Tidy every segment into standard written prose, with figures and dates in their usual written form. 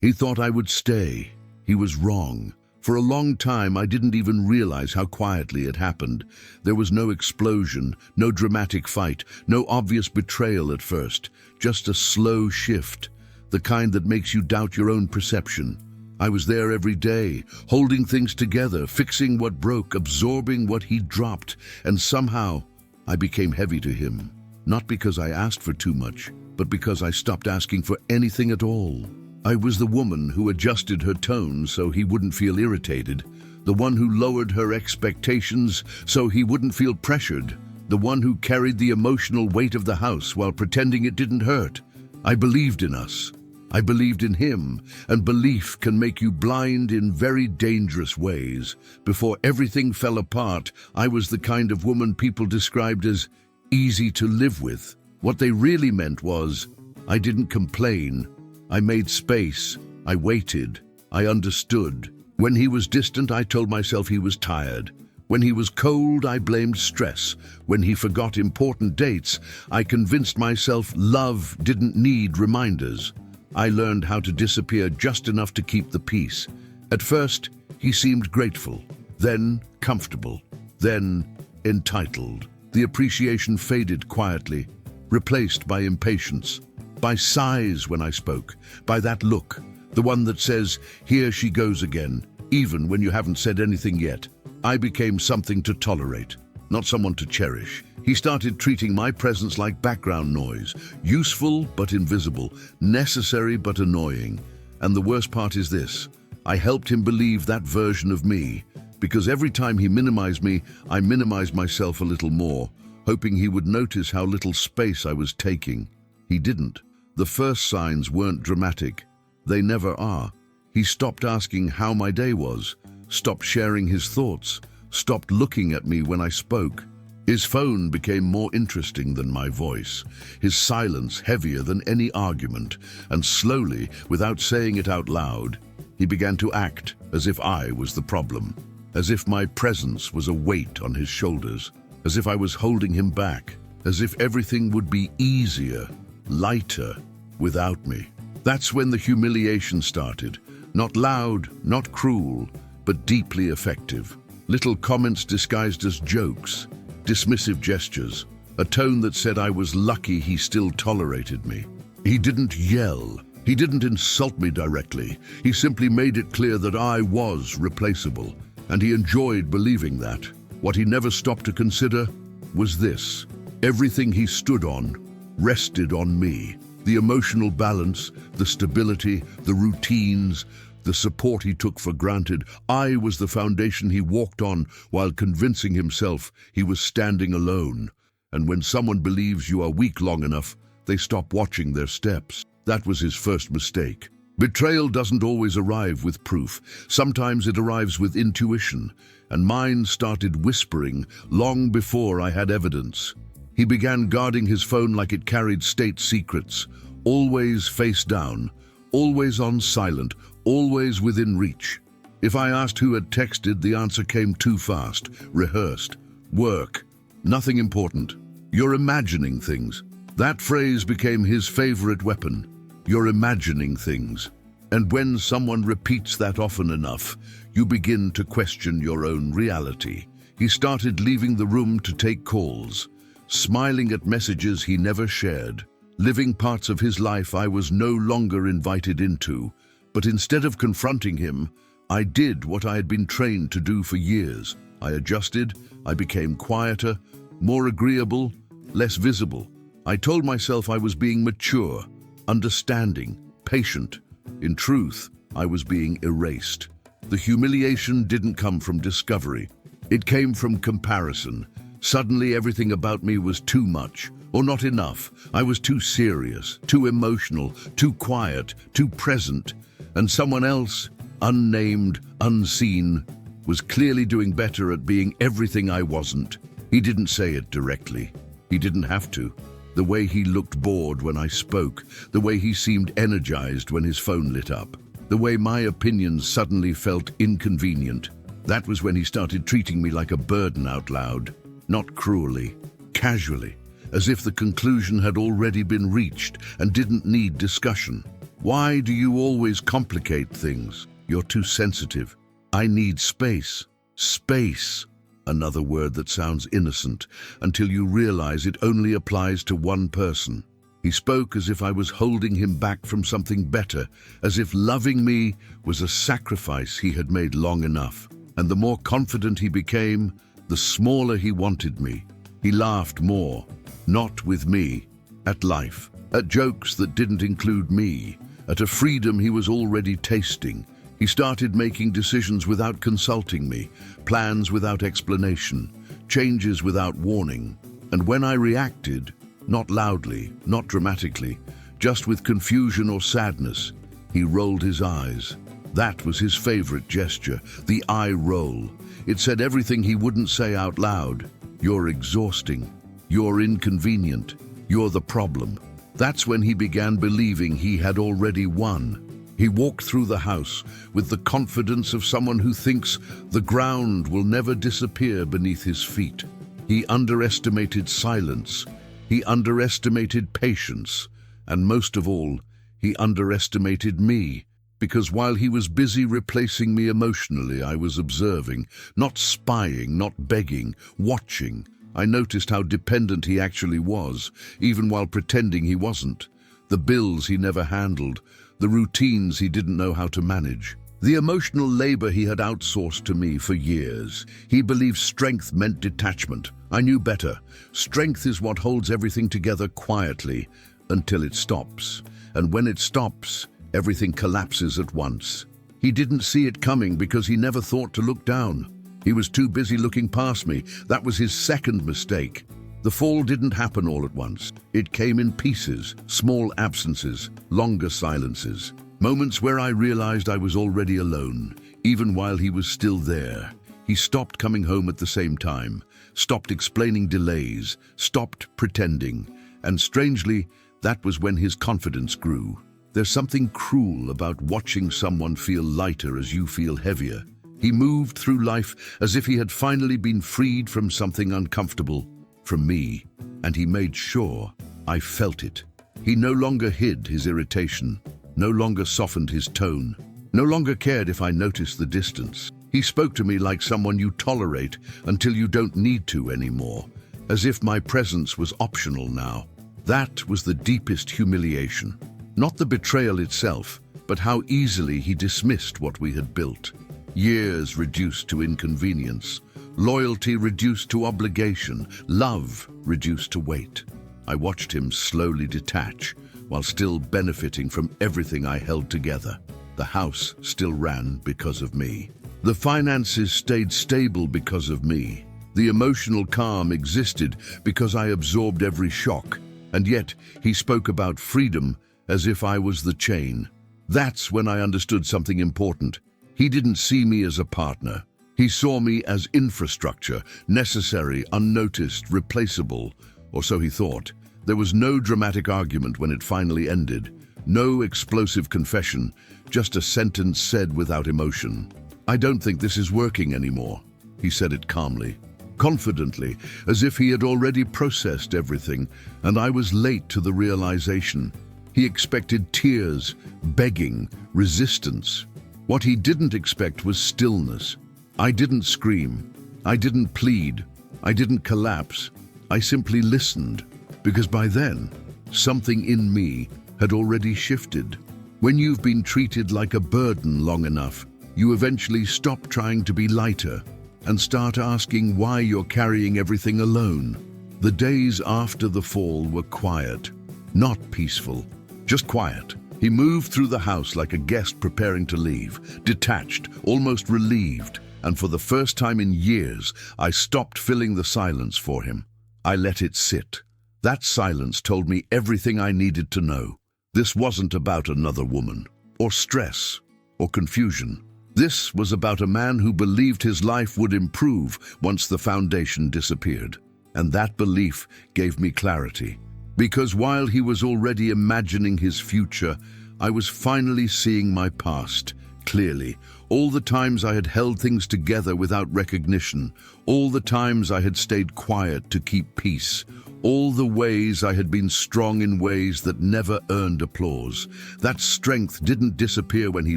He thought I would stay. He was wrong. For a long time, I didn't even realize how quietly it happened. There was no explosion, no dramatic fight, no obvious betrayal at first, just a slow shift, the kind that makes you doubt your own perception. I was there every day, holding things together, fixing what broke, absorbing what he dropped, and somehow I became heavy to him. Not because I asked for too much, but because I stopped asking for anything at all. I was the woman who adjusted her tone so he wouldn't feel irritated, the one who lowered her expectations so he wouldn't feel pressured, the one who carried the emotional weight of the house while pretending it didn't hurt. I believed in us. I believed in him, and belief can make you blind in very dangerous ways. Before everything fell apart, I was the kind of woman people described as easy to live with. What they really meant was, I didn't complain. I made space. I waited. I understood. When he was distant, I told myself he was tired. When he was cold, I blamed stress. When he forgot important dates, I convinced myself love didn't need reminders. I learned how to disappear just enough to keep the peace. At first, he seemed grateful, then comfortable, then entitled. The appreciation faded quietly, replaced by impatience, by sighs when I spoke, by that look, the one that says, here she goes again, even when you haven't said anything yet. I became something to tolerate, not someone to cherish. He started treating my presence like background noise, useful but invisible, necessary but annoying. And the worst part is this, I helped him believe that version of me, because every time he minimized me, I minimized myself a little more, hoping he would notice how little space I was taking. He didn't. The first signs weren't dramatic. They never are. He stopped asking how my day was, stopped sharing his thoughts, stopped looking at me when I spoke. His phone became more interesting than my voice, his silence heavier than any argument, and slowly, without saying it out loud, he began to act as if I was the problem, as if my presence was a weight on his shoulders, as if I was holding him back, as if everything would be easier, lighter, without me. That's when the humiliation started. Not loud, not cruel, but deeply effective. Little comments disguised as jokes, dismissive gestures, a tone that said I was lucky he still tolerated me. He didn't yell. He didn't insult me directly. He simply made it clear that I was replaceable, and he enjoyed believing that. What he never stopped to consider was this. Everything he stood on rested on me. The emotional balance, the stability, the routines, the support he took for granted. I was the foundation he walked on while convincing himself he was standing alone. And when someone believes you are weak long enough, they stop watching their steps. That was his first mistake. Betrayal doesn't always arrive with proof. Sometimes it arrives with intuition, and mine started whispering long before I had evidence. He began guarding his phone like it carried state secrets, always face down, always on silent, always within reach. If I asked who had texted, the answer came too fast, rehearsed. Work. Nothing important. You're imagining things. That phrase became his favorite weapon. You're imagining things. And when someone repeats that often enough, you begin to question your own reality. He started leaving the room to take calls, smiling at messages he never shared, living parts of his life I was no longer invited into. But instead of confronting him, I did what I had been trained to do for years. I adjusted, I became quieter, more agreeable, less visible. I told myself I was being mature, understanding, patient. In truth, I was being erased. The humiliation didn't come from discovery. It came from comparison. Suddenly everything about me was too much, or not enough. I was too serious, too emotional, too quiet, too present. And someone else, unnamed, unseen, was clearly doing better at being everything I wasn't. He didn't say it directly. He didn't have to. The way he looked bored when I spoke, the way he seemed energized when his phone lit up, the way my opinions suddenly felt inconvenient. That was when he started treating me like a burden out loud, not cruelly, casually, as if the conclusion had already been reached and didn't need discussion. Why do you always complicate things? You're too sensitive. I need space. Space. Another word that sounds innocent until you realize it only applies to one person. He spoke as if I was holding him back from something better, as if loving me was a sacrifice he had made long enough. And the more confident he became, the smaller he wanted me. He laughed more, not with me, at life, at jokes that didn't include me, at a freedom he was already tasting. He started making decisions without consulting me, plans without explanation, changes without warning. And when I reacted, not loudly, not dramatically, just with confusion or sadness, he rolled his eyes. That was his favorite gesture, the eye roll. It said everything he wouldn't say out loud. You're exhausting. You're inconvenient. You're the problem. That's when he began believing he had already won. He walked through the house with the confidence of someone who thinks the ground will never disappear beneath his feet. He underestimated silence. He underestimated patience. And most of all, he underestimated me. Because while he was busy replacing me emotionally, I was observing, not spying, not begging, watching. I noticed how dependent he actually was, even while pretending he wasn't. The bills he never handled, the routines he didn't know how to manage. The emotional labor he had outsourced to me for years. He believed strength meant detachment. I knew better. Strength is what holds everything together quietly until it stops. And when it stops, everything collapses at once. He didn't see it coming because he never thought to look down. He was too busy looking past me. That was his second mistake. The fall didn't happen all at once. It came in pieces, small absences, longer silences. Moments where I realized I was already alone, even while he was still there. He stopped coming home at the same time, stopped explaining delays, stopped pretending. And strangely, that was when his confidence grew. There's something cruel about watching someone feel lighter as you feel heavier. He moved through life as if he had finally been freed from something uncomfortable, from me, and he made sure I felt it. He no longer hid his irritation, no longer softened his tone, no longer cared if I noticed the distance. He spoke to me like someone you tolerate until you don't need to anymore, as if my presence was optional now. That was the deepest humiliation. Not the betrayal itself, but how easily he dismissed what we had built. Years reduced to inconvenience, loyalty reduced to obligation, love reduced to weight. I watched him slowly detach, while still benefiting from everything I held together. The house still ran because of me. The finances stayed stable because of me. The emotional calm existed because I absorbed every shock. And yet, he spoke about freedom as if I was the chain. That's when I understood something important. He didn't see me as a partner. He saw me as infrastructure, necessary, unnoticed, replaceable, or so he thought. There was no dramatic argument when it finally ended, no explosive confession, just a sentence said without emotion. I don't think this is working anymore, he said it calmly, confidently, as if he had already processed everything, and I was late to the realization. He expected tears, begging, resistance. What he didn't expect was stillness. I didn't scream. I didn't plead. I didn't collapse. I simply listened, because by then, something in me had already shifted. When you've been treated like a burden long enough, you eventually stop trying to be lighter and start asking why you're carrying everything alone. The days after the fall were quiet, not peaceful, just quiet. He moved through the house like a guest preparing to leave, detached, almost relieved, and for the first time in years, I stopped filling the silence for him. I let it sit. That silence told me everything I needed to know. This wasn't about another woman, or stress, or confusion. This was about a man who believed his life would improve once the foundation disappeared. And that belief gave me clarity. Because while he was already imagining his future, I was finally seeing my past, clearly. All the times I had held things together without recognition. All the times I had stayed quiet to keep peace. All the ways I had been strong in ways that never earned applause. That strength didn't disappear when he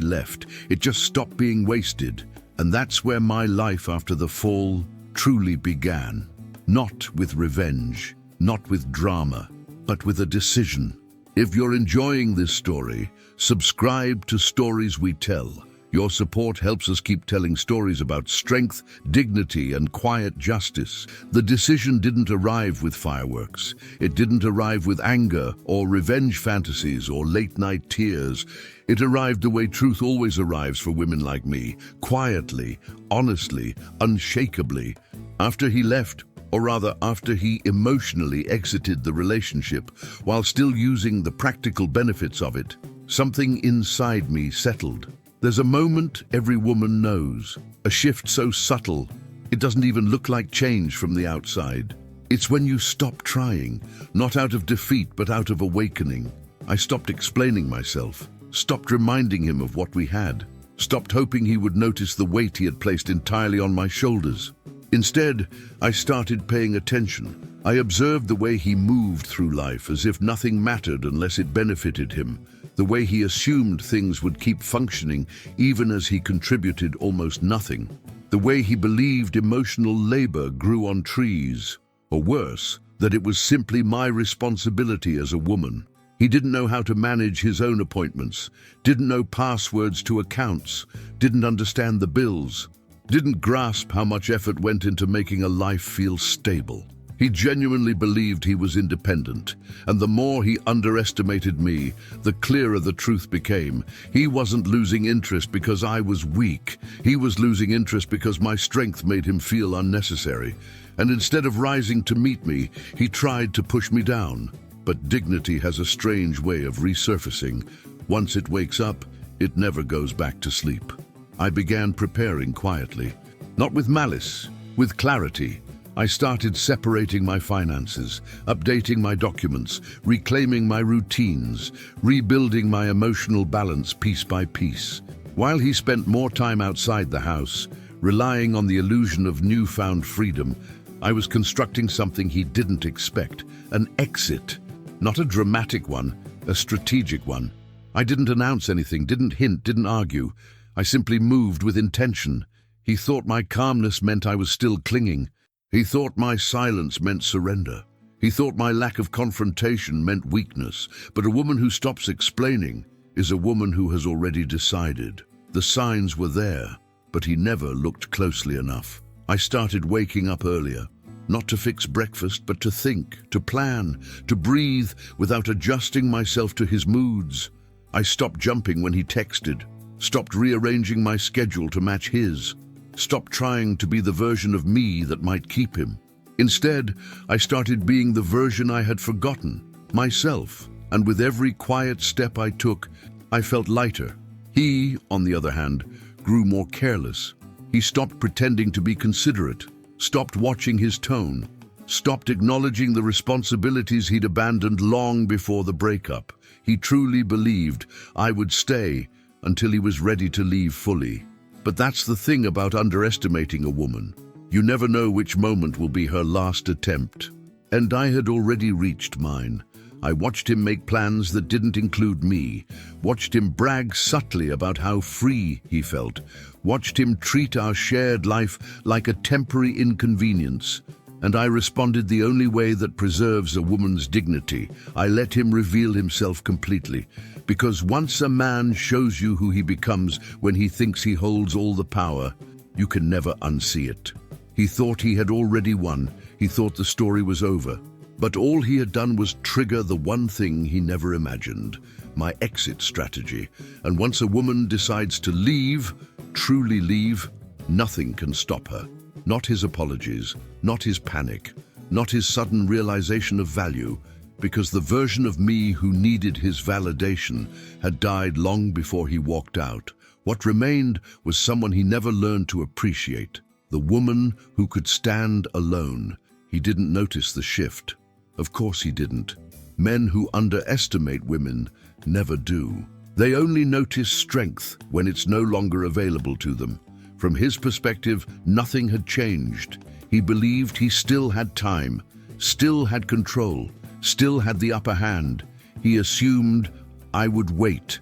left. It just stopped being wasted. And that's where my life after the fall truly began. Not with revenge, not with drama, but with a decision. If you're enjoying this story, subscribe to Stories We Tell. Your support helps us keep telling stories about strength, dignity, and quiet justice. The decision didn't arrive with fireworks. It didn't arrive with anger or revenge fantasies or late-night tears. It arrived the way truth always arrives for women like me, quietly, honestly, unshakably. After he left, or rather after he emotionally exited the relationship, while still using the practical benefits of it, something inside me settled. There's a moment every woman knows, a shift so subtle, it doesn't even look like change from the outside. It's when you stop trying, not out of defeat but out of awakening. I stopped explaining myself, stopped reminding him of what we had, stopped hoping he would notice the weight he had placed entirely on my shoulders. Instead, I started paying attention. I observed the way he moved through life as if nothing mattered unless it benefited him. The way he assumed things would keep functioning even as he contributed almost nothing. The way he believed emotional labor grew on trees. Or worse, that it was simply my responsibility as a woman. He didn't know how to manage his own appointments, didn't know passwords to accounts, didn't understand the bills, didn't grasp how much effort went into making a life feel stable. He genuinely believed he was independent, and the more he underestimated me, the clearer the truth became. He wasn't losing interest because I was weak. He was losing interest because my strength made him feel unnecessary. And instead of rising to meet me, he tried to push me down. But dignity has a strange way of resurfacing. Once it wakes up, it never goes back to sleep. I began preparing quietly, not with malice, with clarity. I started separating my finances, updating my documents, reclaiming my routines, rebuilding my emotional balance piece by piece. While he spent more time outside the house, relying on the illusion of newfound freedom, I was constructing something he didn't expect, an exit. Not a dramatic one, a strategic one. I didn't announce anything, didn't hint, didn't argue. I simply moved with intention. He thought my calmness meant I was still clinging. He thought my silence meant surrender. He thought my lack of confrontation meant weakness. But a woman who stops explaining is a woman who has already decided. The signs were there, but he never looked closely enough. I started waking up earlier, not to fix breakfast, but to think, to plan, to breathe without adjusting myself to his moods. I stopped jumping when he texted, stopped rearranging my schedule to match his. Stopped trying to be the version of me that might keep him. Instead, I started being the version I had forgotten, myself, and with every quiet step I took, I felt lighter. He, on the other hand, grew more careless. He stopped pretending to be considerate, stopped watching his tone, stopped acknowledging the responsibilities he'd abandoned long before the breakup. He truly believed I would stay until he was ready to leave fully. But that's the thing about underestimating a woman. You never know which moment will be her last attempt. And I had already reached mine. I watched him make plans that didn't include me, watched him brag subtly about how free he felt, watched him treat our shared life like a temporary inconvenience. And I responded the only way that preserves a woman's dignity. I let him reveal himself completely. Because once a man shows you who he becomes when he thinks he holds all the power, you can never unsee it. He thought he had already won. He thought the story was over. But all he had done was trigger the one thing he never imagined, my exit strategy. And once a woman decides to leave, truly leave, nothing can stop her. Not his apologies, not his panic, not his sudden realization of value, because the version of me who needed his validation had died long before he walked out. What remained was someone he never learned to appreciate, the woman who could stand alone. He didn't notice the shift. Of course he didn't. Men who underestimate women never do. They only notice strength when it's no longer available to them. From his perspective, nothing had changed. He believed he still had time, still had control, still had the upper hand. He assumed I would wait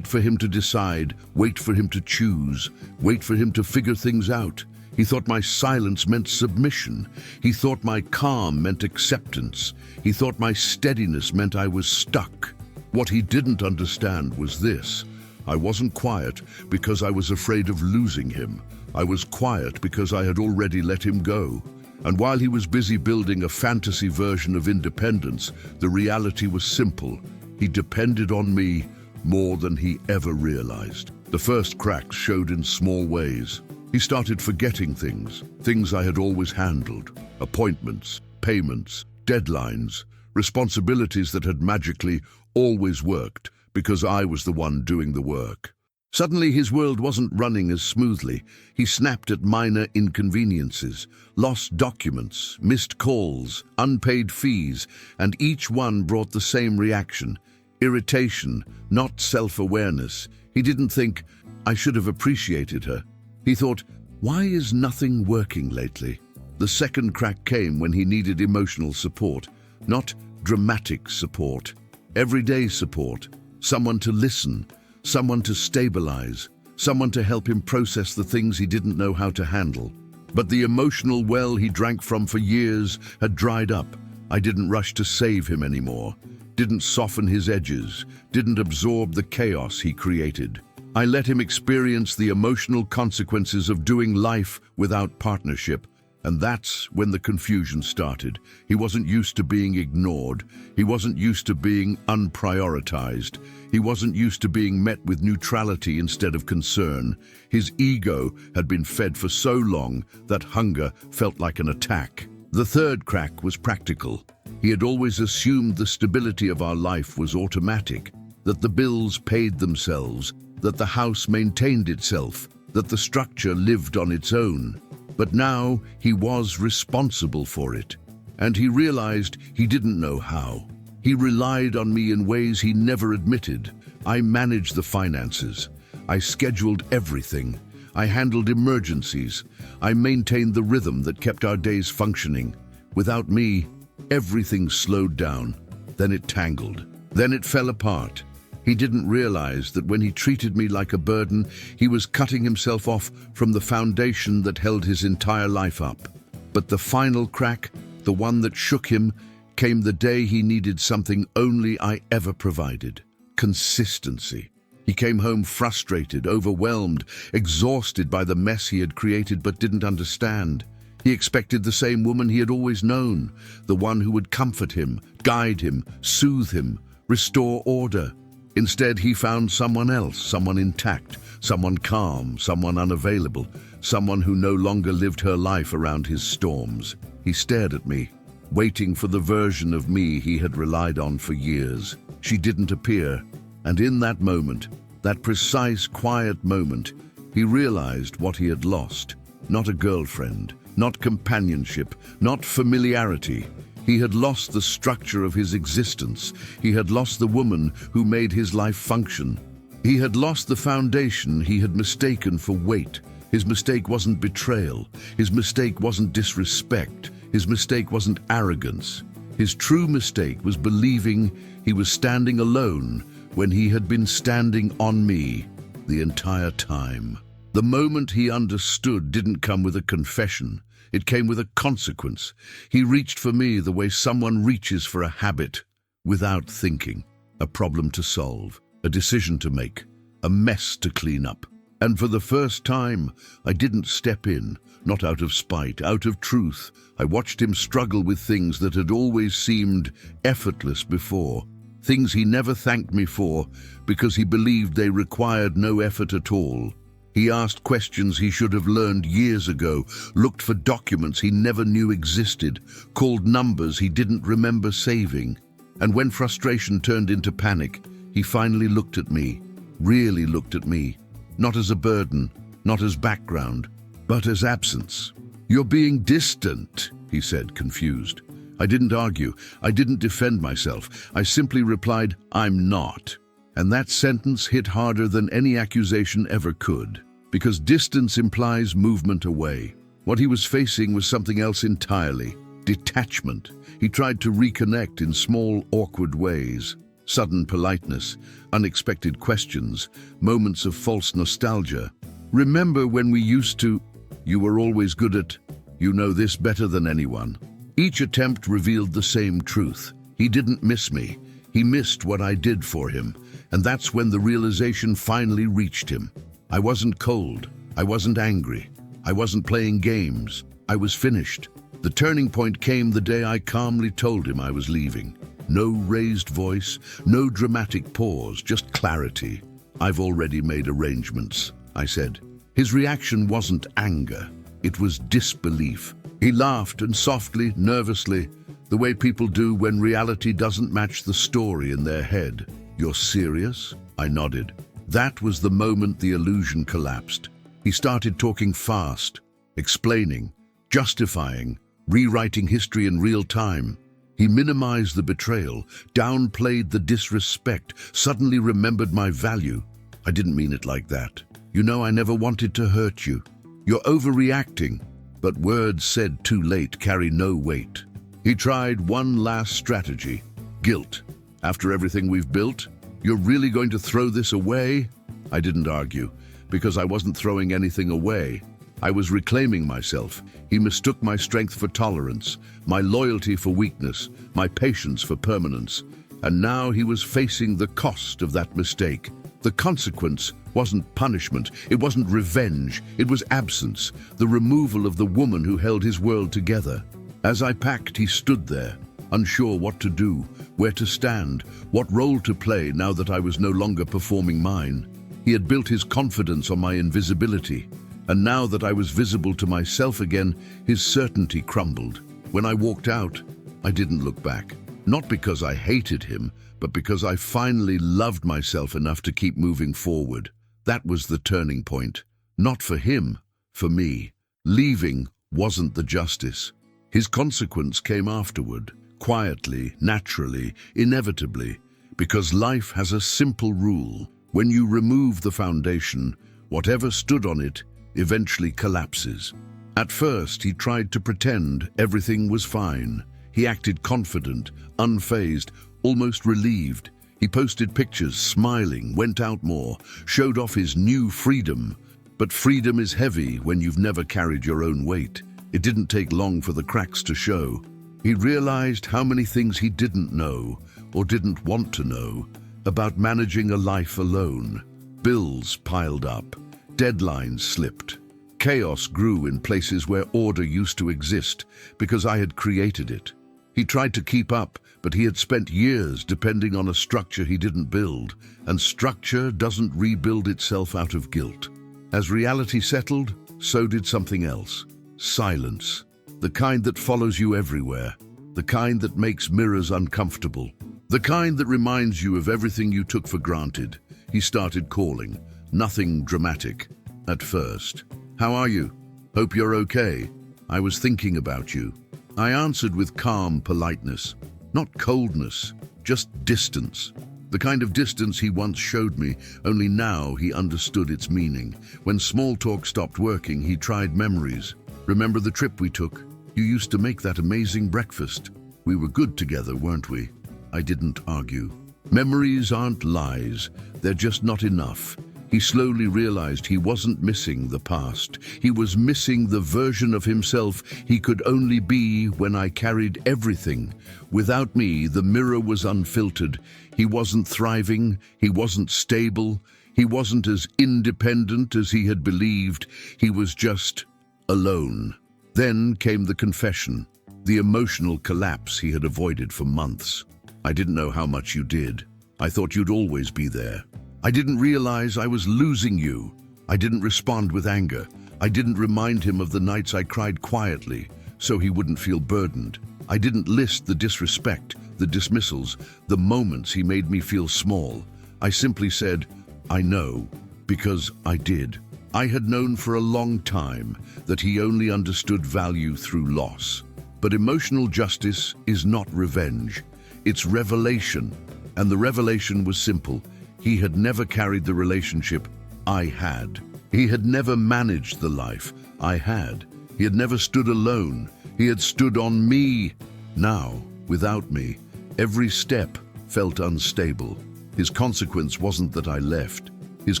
for him to decide, wait for him to choose, wait for him to figure things out. He thought my silence meant submission. He thought my calm meant acceptance. He thought my steadiness meant I was stuck. What he didn't understand was this. I wasn't quiet because I was afraid of losing him. I was quiet because I had already let him go. And while he was busy building a fantasy version of independence, the reality was simple. He depended on me more than he ever realized. The first cracks showed in small ways. He started forgetting things I had always handled. Appointments, payments, deadlines, responsibilities that had magically always worked because I was the one doing the work. Suddenly his world wasn't running as smoothly. He snapped at minor inconveniences, lost documents, missed calls, unpaid fees, and each one brought the same reaction. Irritation, not self-awareness. He didn't think, I should have appreciated her. He thought, why is nothing working lately? The second crack came when he needed emotional support, not dramatic support, everyday support, someone to listen, someone to stabilize, someone to help him process the things he didn't know how to handle. But the emotional well he drank from for years had dried up. I didn't rush to save him anymore, didn't soften his edges, didn't absorb the chaos he created. I let him experience the emotional consequences of doing life without partnership, and that's when the confusion started. He wasn't used to being ignored. He wasn't used to being unprioritized. He wasn't used to being met with neutrality instead of concern. His ego had been fed for so long that hunger felt like an attack. The third crack was practical. He had always assumed the stability of our life was automatic, that the bills paid themselves, that the house maintained itself, that the structure lived on its own. But now he was responsible for it, and he realized he didn't know how. He relied on me in ways he never admitted. I managed the finances. I scheduled everything. I handled emergencies. I maintained the rhythm that kept our days functioning. Without me, everything slowed down. Then it tangled. Then it fell apart. He didn't realize that when he treated me like a burden, he was cutting himself off from the foundation that held his entire life up. But the final crack, the one that shook him, came the day he needed something only I ever provided: consistency. He came home frustrated, overwhelmed, exhausted by the mess he had created but didn't understand. He expected the same woman he had always known, the one who would comfort him, guide him, soothe him, restore order. Instead, he found someone else, someone intact, someone calm, someone unavailable, someone who no longer lived her life around his storms. He stared at me, waiting for the version of me he had relied on for years. She didn't appear, and in that moment, that precise, quiet moment, he realized what he had lost. Not a girlfriend, not companionship, not familiarity. He had lost the structure of his existence. He had lost the woman who made his life function. He had lost the foundation he had mistaken for weight. His mistake wasn't betrayal. His mistake wasn't disrespect. His mistake wasn't arrogance. His true mistake was believing he was standing alone when he had been standing on me the entire time. The moment he understood didn't come with a confession. It came with a consequence. He reached for me the way someone reaches for a habit, without thinking, a problem to solve, a decision to make, a mess to clean up. And for the first time, I didn't step in, not out of spite, out of truth. I watched him struggle with things that had always seemed effortless before, things he never thanked me for because he believed they required no effort at all. He asked questions he should have learned years ago, looked for documents he never knew existed, called numbers he didn't remember saving. And when frustration turned into panic, he finally looked at me, really looked at me, not as a burden, not as background, but as absence. "You're being distant," he said, confused. I didn't argue. I didn't defend myself. I simply replied, "I'm not." And that sentence hit harder than any accusation ever could, because distance implies movement away. What he was facing was something else entirely: detachment. He tried to reconnect in small, awkward ways. Sudden politeness, unexpected questions, moments of false nostalgia. "Remember when we used to? You were always good at. You know this better than anyone." Each attempt revealed the same truth. He didn't miss me. He missed what I did for him. And that's when the realization finally reached him. I wasn't cold. I wasn't angry. I wasn't playing games. I was finished. The turning point came the day I calmly told him I was leaving. No raised voice, no dramatic pause, just clarity. "I've already made arrangements," I said. His reaction wasn't anger. It was disbelief. He laughed, and softly, nervously, the way people do when reality doesn't match the story in their head. "You're serious?" I nodded. That was the moment the illusion collapsed. He started talking fast, explaining, justifying, rewriting history in real time. He minimized the betrayal, downplayed the disrespect, suddenly remembered my value. "I didn't mean it like that. You know, I never wanted to hurt you. You're overreacting." But words said too late carry no weight. He tried one last strategy: guilt. "After everything we've built, you're really going to throw this away?" I didn't argue, because I wasn't throwing anything away. I was reclaiming myself. He mistook my strength for tolerance, my loyalty for weakness, my patience for permanence. And now he was facing the cost of that mistake. The consequence wasn't punishment, it wasn't revenge, it was absence, the removal of the woman who held his world together. As I packed, he stood there, unsure what to do, where to stand, what role to play now that I was no longer performing mine. He had built his confidence on my invisibility, and now that I was visible to myself again, his certainty crumbled. When I walked out, I didn't look back. Not because I hated him, but because I finally loved myself enough to keep moving forward. That was the turning point. Not for him, for me. Leaving wasn't the justice. His consequence came afterward, quietly, naturally, inevitably, because life has a simple rule. When you remove the foundation, whatever stood on it eventually collapses. At first, he tried to pretend everything was fine. He acted confident, unfazed, almost relieved. He posted pictures, smiling, went out more, showed off his new freedom. But freedom is heavy when you've never carried your own weight. It didn't take long for the cracks to show. He realized how many things he didn't know, or didn't want to know, about managing a life alone. Bills piled up. Deadlines slipped. Chaos grew in places where order used to exist, because I had created it. He tried to keep up, but he had spent years depending on a structure he didn't build, and structure doesn't rebuild itself out of guilt. As reality settled, so did something else. Silence. The kind that follows you everywhere. The kind that makes mirrors uncomfortable. The kind that reminds you of everything you took for granted. He started calling. Nothing dramatic. At first. "How are you? Hope you're okay. I was thinking about you." I answered with calm politeness. Not coldness, just distance. The kind of distance he once showed me, only now he understood its meaning. When small talk stopped working, he tried memories. "Remember the trip we took? You used to make that amazing breakfast. We were good together, weren't we?" I didn't argue. Memories aren't lies. They're just not enough. He slowly realized he wasn't missing the past. He was missing the version of himself he could only be when I carried everything. Without me, the mirror was unfiltered. He wasn't thriving. He wasn't stable. He wasn't as independent as he had believed. He was just alone. Then came the confession, the emotional collapse he had avoided for months. "I didn't know how much you did. I thought you'd always be there. I didn't realize I was losing you." I didn't respond with anger. I didn't remind him of the nights I cried quietly, so he wouldn't feel burdened. I didn't list the disrespect, the dismissals, the moments he made me feel small. I simply said, "I know," because I did. I had known for a long time that he only understood value through loss. But emotional justice is not revenge. It's revelation. And the revelation was simple. He had never carried the relationship I had. He had never managed the life I had. He had never stood alone. He had stood on me. Now, without me, every step felt unstable. His consequence wasn't that I left. His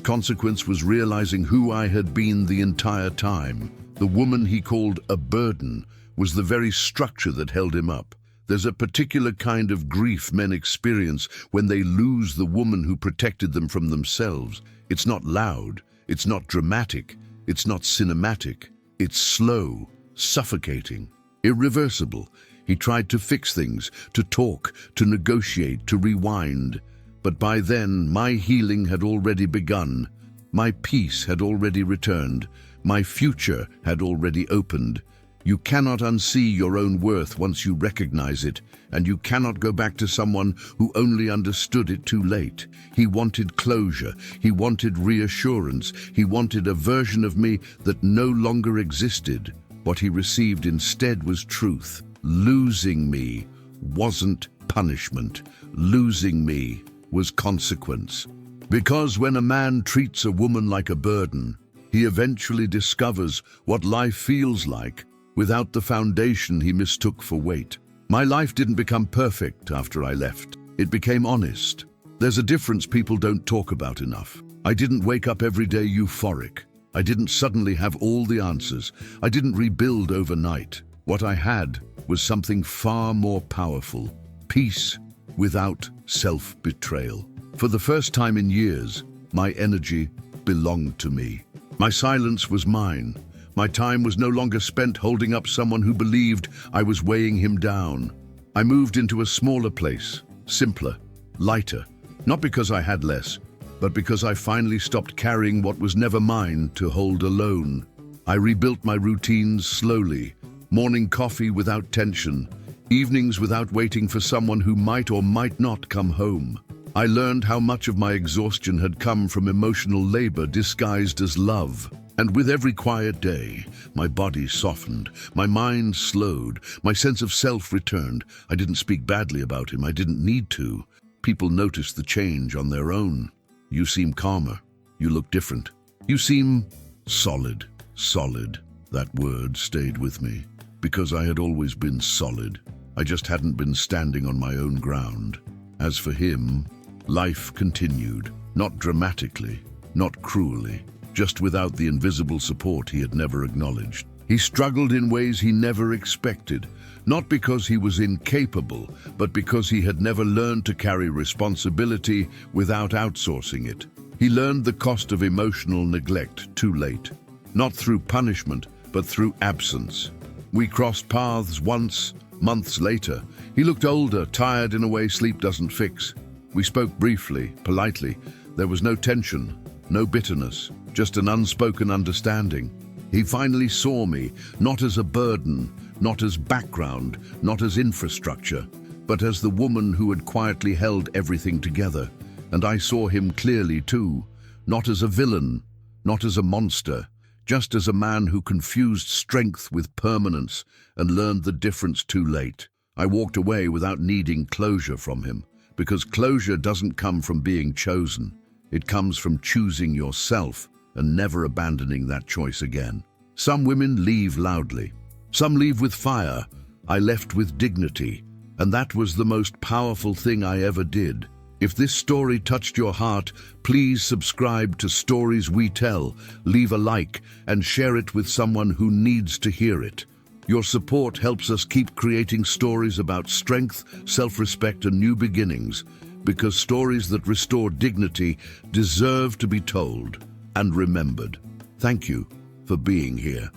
consequence was realizing who I had been the entire time. The woman he called a burden was the very structure that held him up. There's a particular kind of grief men experience when they lose the woman who protected them from themselves. It's not loud, it's not dramatic, it's not cinematic. It's slow, suffocating, irreversible. He tried to fix things, to talk, to negotiate, to rewind. But by then, my healing had already begun. My peace had already returned. My future had already opened. You cannot unsee your own worth once you recognize it, and you cannot go back to someone who only understood it too late. He wanted closure. He wanted reassurance. He wanted a version of me that no longer existed. What he received instead was truth. Losing me wasn't punishment. Losing me was consequence. Because when a man treats a woman like a burden, he eventually discovers what life feels like without the foundation he mistook for weight. My life didn't become perfect after I left. It became honest. There's a difference people don't talk about enough. I didn't wake up every day euphoric. I didn't suddenly have all the answers. I didn't rebuild overnight. What I had was something far more powerful. Peace without self-betrayal. For the first time in years, my energy belonged to me. My silence was mine. My time was no longer spent holding up someone who believed I was weighing him down. I moved into a smaller place, simpler, lighter, not because I had less, but because I finally stopped carrying what was never mine to hold alone. I rebuilt my routines slowly, morning coffee without tension, evenings without waiting for someone who might or might not come home. I learned how much of my exhaustion had come from emotional labor disguised as love. And with every quiet day, my body softened, my mind slowed, my sense of self returned. I didn't speak badly about him. I didn't need to. People noticed the change on their own. You seem calmer. You look different. You seem solid. Solid. That word stayed with me because I had always been solid. I just hadn't been standing on my own ground. As for him, life continued, not dramatically, not cruelly, just without the invisible support he had never acknowledged. He struggled in ways he never expected, not because he was incapable, but because he had never learned to carry responsibility without outsourcing it. He learned the cost of emotional neglect too late, not through punishment, but through absence. We crossed paths once, months later. He looked older, tired in a way sleep doesn't fix. We spoke briefly, politely. There was no tension, no bitterness, just an unspoken understanding. He finally saw me, not as a burden, not as background, not as infrastructure, but as the woman who had quietly held everything together. And I saw him clearly too, not as a villain, not as a monster, just as a man who confused strength with permanence and learned the difference too late. I walked away without needing closure from him, because closure doesn't come from being chosen. It comes from choosing yourself and never abandoning that choice again. Some women leave loudly. Some leave with fire. I left with dignity, and that was the most powerful thing I ever did. If this story touched your heart, please subscribe to Stories We Tell, leave a like, and share it with someone who needs to hear it. Your support helps us keep creating stories about strength, self-respect, and new beginnings, because stories that restore dignity deserve to be told and remembered. Thank you for being here.